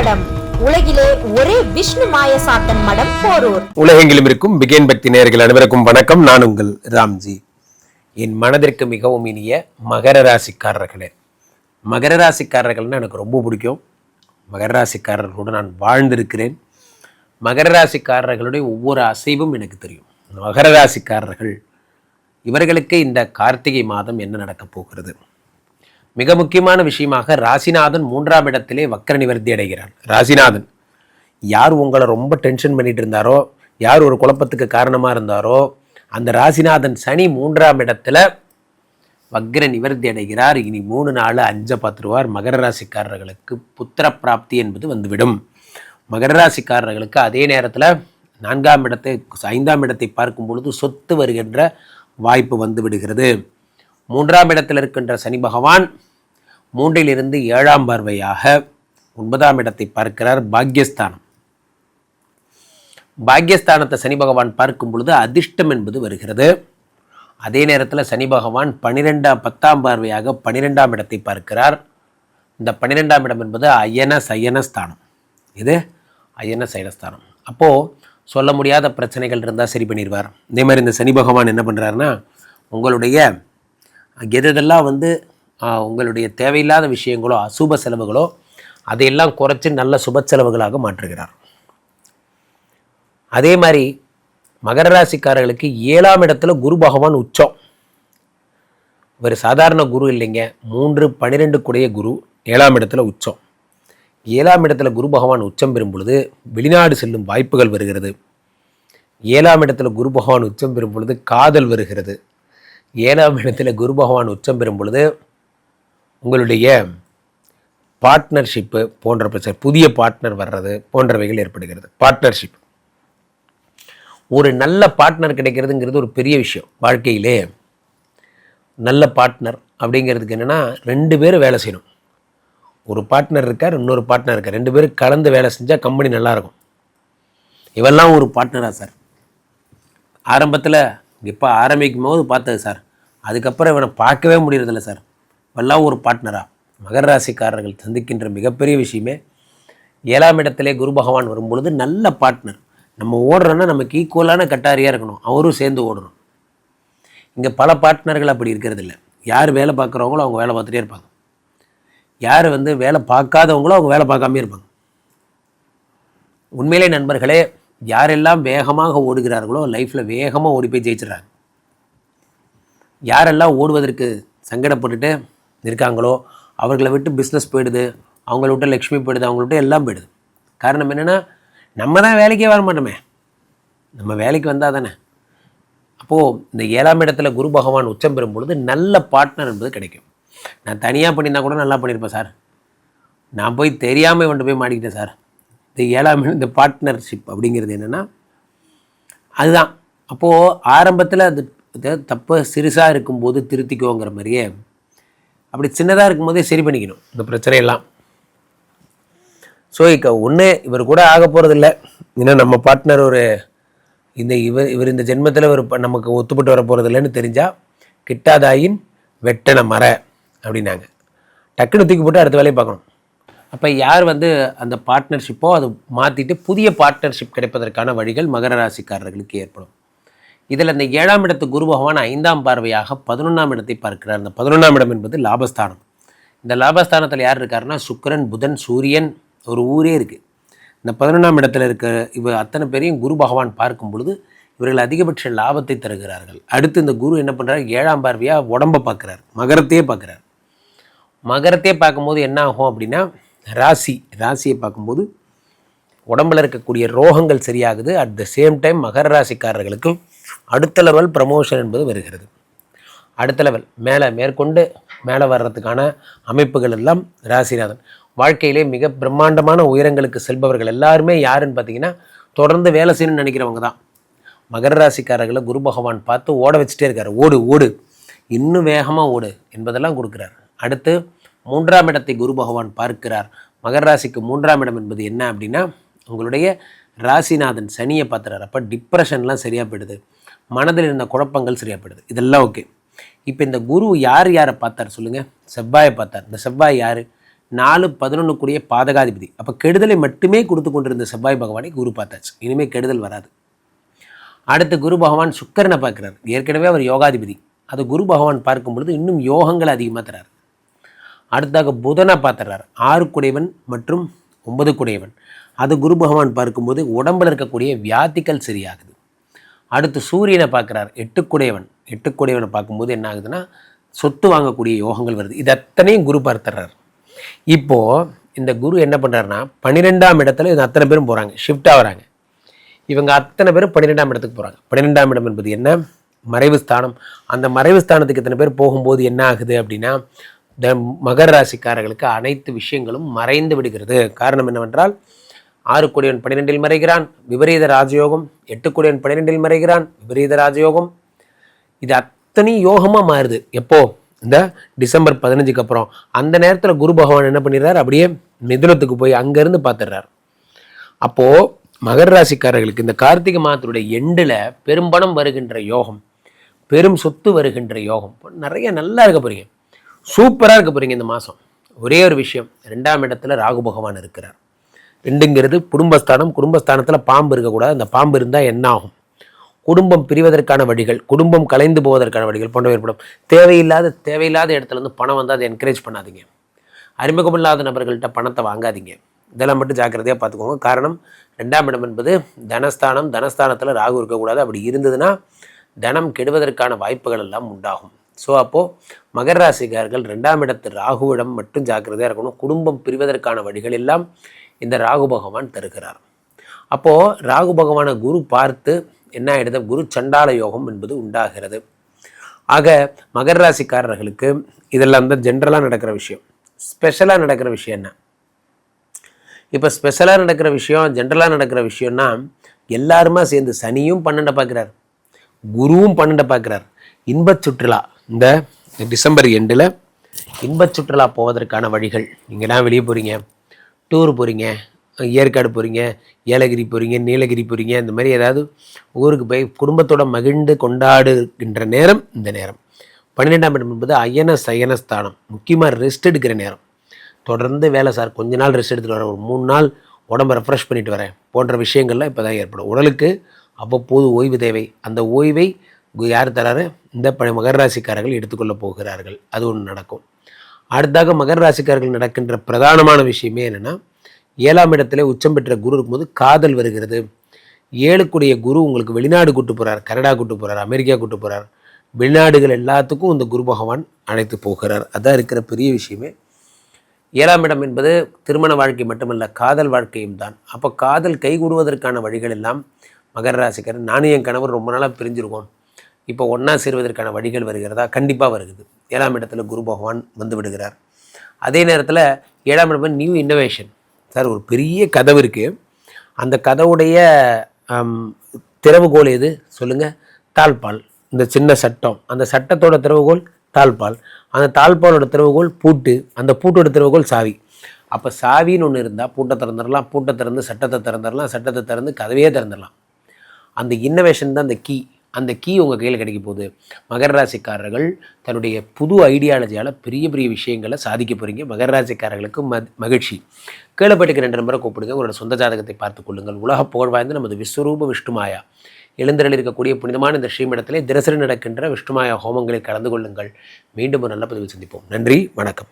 மடம். உலகிலே ஒரே விஷ்ணு மாயசாத்தன் மடம் போரூர். உலகெங்கிலும் இருக்கும் பிகேன் பக்தி நேயர்கள் அனைவருக்கும் வணக்கம். நான் உங்கள் ராம்ஜி. என் மனதிற்கு மிகவும் இனிய மகர ராசிக்காரர்களே, மகர ராசிக்காரர்கள்னு எனக்கு ரொம்ப பிடிக்கும். மகர ராசிக்காரர்களோடு நான் வாழ்ந்திருக்கிறேன். மகர ராசிக்காரர்களுடைய ஒவ்வொரு அசைவும் எனக்கு தெரியும். மகர ராசிக்காரர்கள் இவர்களுக்கு இந்த கார்த்திகை மாதம் என்ன நடக்கப் போகிறது? மிக முக்கியமான விஷயமாக ராசிநாதன் 3ஆம் இடத்திலே வக்கர நிவர்த்தி அடைகிறார். ராசிநாதன் யார் உங்களை ரொம்ப டென்ஷன் பண்ணிட்டு இருந்தாரோ, யார் ஒரு குழப்பத்துக்கு காரணமாக இருந்தாரோ, அந்த ராசிநாதன் சனி 3ஆம் இடத்துல வக்ர நிவர்த்தி அடைகிறார். இனி 3 நாள் 5 10 ரூபாய் மகர ராசிக்காரர்களுக்கு புத்திர பிராப்தி என்பது வந்துவிடும். மகர ராசிக்காரர்களுக்கு அதே நேரத்தில் 4ஆம் இடத்தை 5ஆம் இடத்தை பார்க்கும் பொழுது சொத்து வருகின்ற வாய்ப்பு வந்து விடுகிறது. 3ஆம் இடத்தில் இருக்கின்ற சனி பகவான் 3லிருந்து 7ஆம் பார்வையாக 9ஆம் இடத்தை பார்க்கிறார். பாக்யஸ்தானம், பாக்யஸ்தானத்தை சனி பகவான் பார்க்கும் பொழுது அதிர்ஷ்டம் என்பது வருகிறது. அதே நேரத்தில் சனி பகவான் 10ஆம் பார்வையாக 12ஆம் இடத்தை பார்க்கிறார். இந்த 12ஆம் இடம் என்பது அயன சயனஸ்தானம். இது அயன சயனஸ்தானம். அப்போது சொல்ல முடியாத பிரச்சனைகள் இருந்தால் சரி பண்ணிடுவார். இதே மாதிரி இந்த சனி பகவான் என்ன பண்ணுறாருன்னா, உங்களுடைய எதெல்லாம் உங்களுடைய தேவையில்லாத விஷயங்களோ அசுப செலவுகளோ அதையெல்லாம் குறைச்சி நல்ல சுப செலவுகளாக மாற்றுகிறார். அதே மாதிரி மகர ராசிக்காரர்களுக்கு 7ஆம் இடத்துல குரு பகவான் உச்சம். ஒரு சாதாரண குரு இல்லைங்க, 3 12 கூடிய குரு 7ஆம் இடத்துல உச்சம். 7ஆம் இடத்துல குரு பகவான் உச்சம் பெறும் பொழுது வெளிநாடு செல்லும் வாய்ப்புகள் வருகிறது. 7ஆம் இடத்துல குரு பகவான் உச்சம் பெறும் பொழுது காதல் வருகிறது. 7ஆம் இடத்துல குரு பகவான் உச்சம் பெறும் பொழுது உங்களுடைய பார்ட்னர்ஷிப்பு போன்ற பிரச்சனை, புதிய பார்ட்னர் வர்றது போன்றவைகள் ஏற்படுகிறது. பார்ட்னர்ஷிப், ஒரு நல்ல பார்ட்னர் கிடைக்கிறதுங்கிறது ஒரு பெரிய விஷயம். வாழ்க்கையிலே நல்ல பார்ட்னர் அப்படிங்கிறதுக்கு என்னென்னா, 2 பேரும் வேலை செய்யணும். ஒரு பார்ட்னர் இருக்கார், இன்னொரு பார்ட்னர் இருக்கார், 2 பேரும் கலந்து வேலை செஞ்சால் கம்பெனி நல்லாயிருக்கும். இவெல்லாம் ஒரு பார்ட்னரா சார்? ஆரம்பத்தில் இப்போ ஆரம்பிக்கும் போது பார்த்தது சார், அதுக்கப்புறம் இவனை பார்க்கவே முடியறதில்ல சார். இவெல்லாம் ஒரு பார்ட்னரா? மகர ராசிக்காரர்கள் சந்திக்கின்ற மிகப்பெரிய விஷயமே 7ஆம் இடத்திலே குரு பகவான் வரும்பொழுது நல்ல பார்ட்னர். நம்ம ஓடுறோன்னா நமக்கு ஈக்குவலான கட்டாரியாக இருக்கணும், அவரும் சேர்ந்து ஓடணும். இங்கே பல பார்ட்னர்கள் அப்படி இருக்கிறது இல்லை. யார் வேலை பார்க்குறவங்களோ அவங்க வேலை பார்த்துட்டே இருப்பாங்க. யார் வேலை பார்க்காதவங்களோ அவங்க வேலை பார்க்காமே இருப்பாங்க. உண்மையிலே நண்பர்களே, யாரெல்லாம் வேகமாக ஓடுகிறார்களோ லைஃப்பில் வேகமாக ஓடி போய் ஜெயிச்சிடறாங்க. யாரெல்லாம் ஓடுவதற்கு சங்கடப்பட்டுட்டு இருக்காங்களோ அவர்களை விட்டு பிஸ்னஸ் போயிடுது, அவங்கள விட்டு லக்ஷ்மி போயிடுது, அவங்கள விட்டு எல்லாம் போயிடுது. காரணம் என்னென்னா, நம்ம தான் வேலைக்கே வர மாட்டோமே. நம்ம வேலைக்கு வந்தால் தானே. அப்போது இந்த 7ஆம் இடத்துல குரு பகவான் உச்சம் பெறும் பொழுது நல்ல பார்ட்னர் என்பது கிடைக்கும். நான் தனியாக பண்ணியிருந்தா கூட நல்லா பண்ணியிருப்பேன் சார், நான் போய் தெரியாமல் கொண்டு போய் மாட்டிக்கிட்டேன் சார். இந்த பார்ட்னர்ஷிப் அப்படிங்கிறது என்னென்னா அதுதான். அப்போது ஆரம்பத்தில் அது தப்பு சிறுசாக இருக்கும்போது திருத்திக்கோங்கிற மாதிரியே, அப்படி சின்னதாக இருக்கும்போதே சரி பண்ணிக்கணும் இந்த பிரச்சனையெல்லாம். ஸோ இவர் கூட ஆக போகிறதில்ல. ஏன்னா நம்ம பார்ட்னர் இவர் இந்த ஜென்மத்தில் நமக்கு ஒத்துப்பட்டு வர போகிறதில்லன்னு தெரிஞ்சால் கிட்டாதாயின் வெட்டன மர அப்படின்னாங்க. டக்குன்னு தூக்கி போட்டு அடுத்த வேலையை பார்க்கணும். அப்போ யார் அந்த பார்ட்னர்ஷிப்போ அதை மாற்றிட்டு புதிய பார்ட்னர்ஷிப் கிடைப்பதற்கான வழிகள் மகர ராசிக்காரர்களுக்கு ஏற்படும். இதில் இந்த 7ஆம் இடத்து குரு பகவான் 5ஆம் பார்வையாக 11ஆம் இடத்தை பார்க்கிறார். இந்த 11ஆம் இடம் என்பது லாபஸ்தானம். இந்த லாபஸ்தானத்தில் யார் இருக்காருன்னா, சுக்கிரன், புதன், சூரியன், ஒரு ஊரே இருக்குது. இந்த 11ஆம் இடத்துல இருக்க அத்தனை பேரையும் குரு பகவான் பார்க்கும் பொழுது இவர்கள் அதிகபட்ச லாபத்தை தருகிறார்கள். அடுத்து இந்த குரு என்ன பண்ணுறாரு, 7ஆம் பார்வையாக உடம்பை பார்க்குறார், மகரத்தையே பார்க்குறார். மகரத்தையே பார்க்கும்போது என்ன ஆகும் அப்படின்னா, ராசியை பார்க்கும்போது உடம்பில் இருக்கக்கூடிய ரோகங்கள் சரியாகுது. அட் த சேம் டைம் மகர ராசிக்காரர்களுக்கு அடுத்த லெவல் ப்ரமோஷன் என்பது வருகிறது. அடுத்த லெவல் மேலே வர்றதுக்கான அமைப்புகள் எல்லாம் ராசிநாதன். வாழ்க்கையிலே மிக பிரம்மாண்டமான உயரங்களுக்கு செல்பவர்கள் எல்லாருமே யாருன்னு பார்த்தீங்கன்னா, தொடர்ந்து வேலை செய்யணும்னு நினைக்கிறவங்க தான். மகர ராசிக்காரர்களை குரு பகவான் பார்த்து ஓட வச்சுட்டே இருக்கார். ஓடு இன்னும் வேகமாக ஓடு என்பதெல்லாம் கொடுக்குறார். அடுத்து 3ஆம் இடத்தை குரு பகவான் பார்க்கிறார். மகர ராசிக்கு 3ஆம் இடம் என்பது என்ன அப்படின்னா, உங்களுடைய ராசிநாதன் சனியை பார்த்துறாரு. அப்போ டிப்ரெஷன்லாம் சரியாக போயிடுது, மனதில் இருந்த குழப்பங்கள் சரியாக போயிடுது. இதெல்லாம் ஓகே. இப்போ இந்த குரு யாரை பார்த்தார் சொல்லுங்கள்? செவ்வாயை பார்த்தார். இந்த செவ்வாய் யார்? 4-11 கூடிய பாதகாதிபதி. அப்போ கெடுதலை மட்டுமே கொடுத்து கொண்டிருந்த செவ்வாய் பகவானை குரு பார்த்தாச்சு. இனிமேல் கெடுதல் வராது. அடுத்து குரு பகவான் சுக்கிரனை பார்க்குறார். ஏற்கனவே அவர் யோகாதிபதி. அது குரு பகவான் பார்க்கும் பொழுது இன்னும் யோகங்கள் அதிகமாக தரார். அடுத்தாக புதனை பார்த்துறார். 6 குடையவன் மற்றும் 9 குடையவன். அது குரு பகவான் பார்க்கும்போது உடம்பில் இருக்கக்கூடிய வியாதிகள் சரியாகுது. அடுத்து சூரியனை பார்க்குறார். 8 குடையவன். 8 குடையவனை பார்க்கும்போது என்ன ஆகுதுன்னா சொத்து வாங்கக்கூடிய யோகங்கள் வருது. இது அத்தனையும் குரு பார்த்துறார். இப்போது இந்த குரு என்ன பண்ணுறாருன்னா 12ஆம் இடத்துல இது அத்தனை பேரும் போகிறாங்க, ஷிஃப்டாக வராங்க. இவங்க அத்தனை பேரும் 12ஆம் இடத்துக்கு போகிறாங்க. 12ஆம் இடம் என்பது என்ன? மறைவு ஸ்தானம். அந்த மறைவு ஸ்தானத்துக்கு இத்தனை பேர் போகும்போது என்ன ஆகுது அப்படின்னா மகர ராசிக்காரர்களுக்கு அனைத்து விஷயங்களும் மறைந்து விடுகிறது. காரணம் என்னவென்றால் 6 கோடியவன் 12இல் மறைகிறான், விபரீத ராஜயோகம். 8 கோடியவன் 12இல் மறைகிறான், விபரீத ராஜயோகம். இது அத்தனை யோகமாக மாறுது. எப்போ? இந்த டிசம்பர் 15க்கு அப்புறம். அந்த நேரத்தில் குரு பகவான் என்ன பண்ணிடுறார்? அப்படியே மிதுனத்துக்கு போய் அங்கேருந்து பார்த்துடுறார். அப்போது மகர ராசிக்காரர்களுக்கு இந்த கார்த்திகை மாதத்துடைய எண்டில் பெரும்பணம் வருகின்ற யோகம், பெரும் சொத்து வருகின்ற யோகம், நிறைய நல்லா இருக்க போறீங்க, சூப்பராக இருக்க போறீங்க இந்த மாதம். ஒரே ஒரு விஷயம், 2ஆம் இடத்துல ராகு பகவான் இருக்கிறார். 2ங்கிறது குடும்பஸ்தானம். குடும்பஸ்தானத்தில் பாம்பு இருக்கக்கூடாது. அந்த பாம்பு இருந்தால் என்ன ஆகும்? குடும்பம் பிரிவதற்கான வழிகள், குடும்பம் கலைந்து போவதற்கான வழிகள் போன்ற ஏற்படும். தேவையில்லாத இடத்துல இருந்து பணம் வந்து அதை என்கரேஜ் பண்ணாதீங்க. அறிமுகமில்லாத நபர்கள்ட்ட பணத்தை வாங்காதீங்க. இதெல்லாம் மட்டும் ஜாக்கிரதையாக பார்த்துக்கோங்க. காரணம் 2ஆம் இடம் என்பது தனஸ்தானம். தனஸ்தானத்தில் ராகு இருக்கக்கூடாது. அப்படி இருந்ததுன்னா தனம் கெடுவதற்கான வாய்ப்புகள் எல்லாம் உண்டாகும். ஸோ அப்போது மகர ராசிக்காரர்கள் 2ஆம் இடத்து ராகுவிடம் மட்டும் ஜாக்கிரதையாக இருக்கணும். குடும்பம் பிரிவதற்கான வழிகள் எல்லாம் இந்த ராகு பகவான் தருகிறார். அப்போது ராகு பகவானை குரு பார்த்து என்ன ஆகிடுது? குரு சண்டால யோகம் என்பது உண்டாகிறது. ஆக மகர ராசிக்காரர்களுக்கு இதெல்லாம் தான் ஜென்ரலாக நடக்கிற விஷயம். ஸ்பெஷலாக நடக்கிற விஷயம் என்ன? இப்போ ஸ்பெஷலாக நடக்கிற விஷயம், ஜென்ரலாக நடக்கிற விஷயம்னா எல்லாருமா சேர்ந்து சனியும் 12 பார்க்குறார், குருவும் 12 பார்க்குறார். இன்பச் சுற்றுலா இந்த டிசம்பர் எண்டில் இன்பச் சுற்றுலா போவதற்கான வழிகள். நீங்கள்லாம் வெளியே போகிறீங்க, டூர் போகிறீங்க, ஏற்காடு போகிறீங்க, ஏலகிரி போகிறீங்க, நீலகிரி போகிறீங்க, இந்த மாதிரி ஏதாவது ஊருக்கு போய் குடும்பத்தோட மகிழ்ந்து கொண்டாடுகின்ற நேரம் இந்த நேரம். 12ஆம் இடம் என்பது அயன சயனஸ்தானம். முக்கியமாக ரெஸ்ட் எடுக்கிற நேரம். தொடர்ந்து வேலை சார், கொஞ்ச நாள் ரெஸ்ட் எடுத்துகிட்டு வரேன், ஒரு 3 நாள் உடம்பை ரெஃப்ரெஷ் பண்ணிட்டு வரேன் போன்ற விஷயங்கள்லாம் இப்போ தான் ஏற்படும். உடலுக்கு அவ்வப்போது ஓய்வு தேவை. அந்த ஓய்வை யார் தராரு? இந்த மகர ராசிக்காரர்கள் எடுத்துக்கொள்ள போகிறார்கள். அது ஒன்று நடக்கும். அடுத்தாக மகர ராசிக்காரர்கள் நடக்கின்ற பிரதானமான விஷயமே என்னென்னா 7ஆம் இடத்துல உச்சம் பெற்ற குரு இருக்கும்போது காதல் வருகிறது. 7 கூடிய குரு உங்களுக்கு வெளிநாடு கூட்டு போகிறார், கனடா கூட்டு போகிறார், அமெரிக்கா கூட்டு போகிறார். வெளிநாடுகள் எல்லாத்துக்கும் இந்த குரு பகவான் அழைத்து போகிறார். அதான் இருக்கிற பெரிய விஷயமே. 7ஆம் இடம் என்பது திருமண வாழ்க்கை மட்டுமல்ல, காதல் வாழ்க்கையும் தான். அப்போ காதல் கைகூடுவதற்கான வழிகள் எல்லாம் மகர ராசிக்காரர். நானும் என் கணவர் ரொம்ப நாளாக பிரிஞ்சிருக்கோம், இப்போ ஒன்றா சேருவதற்கான வழிகள் வருகிறதா? கண்டிப்பாக வருகிறது. 7ஆம் இடத்துல குரு பகவான் வந்து விடுகிறார். அதே நேரத்தில் 7ஆம் இடம் நியூ இன்னோவேஷன். சார், ஒரு பெரிய கதவு இருக்குது, அந்த கதவுடைய திறவுகோல் எது சொல்லுங்கள்? தாழ்பால். இந்த சின்ன சட்டம், அந்த சட்டத்தோட திறவுகோல் தாழ்பால். அந்த தாழ்பாலோட திறவுகோல் பூட்டு, அந்த பூட்டோட திறவுகோல் சாவி. அப்போ சாவின்னு ஒன்று இருந்தால் பூட்டை திறந்துடலாம், பூட்டை திறந்து சட்டத்தை திறந்துடலாம், சட்டத்தை திறந்து கதவையே திறந்துடலாம். அந்த இன்னோவேஷன் தான் அந்த கீ. அந்த கீ உங்கள் கையில் கிடைக்க போகுது. மகர ராசிக்காரர்கள் தன்னுடைய புது ஐடியாலஜியால் பெரிய பெரிய விஷயங்களை சாதிக்க போகிறீங்க. மகர ராசிக்காரர்களுக்கு மகிழ்ச்சி. கீழப்பட்டுக்கு 2 நம்பரை கூப்பிடுங்க. உங்களோட சொந்த ஜாதகத்தை பார்த்து கொள்ளுங்கள். உலக புகழ் வாய்ந்த நமது விஸ்வரூப விஷ்ணுமாயா எழுந்தருளில் இருக்கக்கூடிய புனிதமான இந்த ஸ்ரீமடத்திலே தினசரி நடக்கின்ற விஷ்ணுமாயா ஹோமங்களில் கலந்து கொள்ளுங்கள். மீண்டும் ஒரு நல்ல பதிவில் சந்திப்போம். நன்றி, வணக்கம்.